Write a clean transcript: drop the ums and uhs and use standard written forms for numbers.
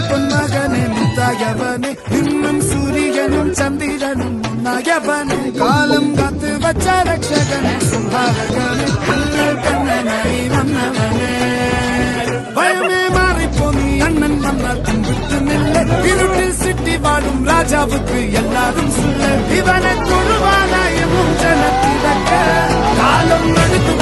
பொன்மகனே முத்தாயவனே இன்னும் சூரியனும் சந்திரனும் முன்னாயவனே காலம் காத்து வச்ச ரட்சகனே சும்பாரகனே கண்ணனை வந்தவனே பயமே மாறிப்போ நீ அண்ணன் வந்தால் கும்பிட்டு நில்ல இருட்டில் சிட்டி வாழும் ராஜாவுக்கு எல்லாரும் சொல்ல இவனை தொழுவானாயமும் ஜனத்திடக்க காலம் நடுத்து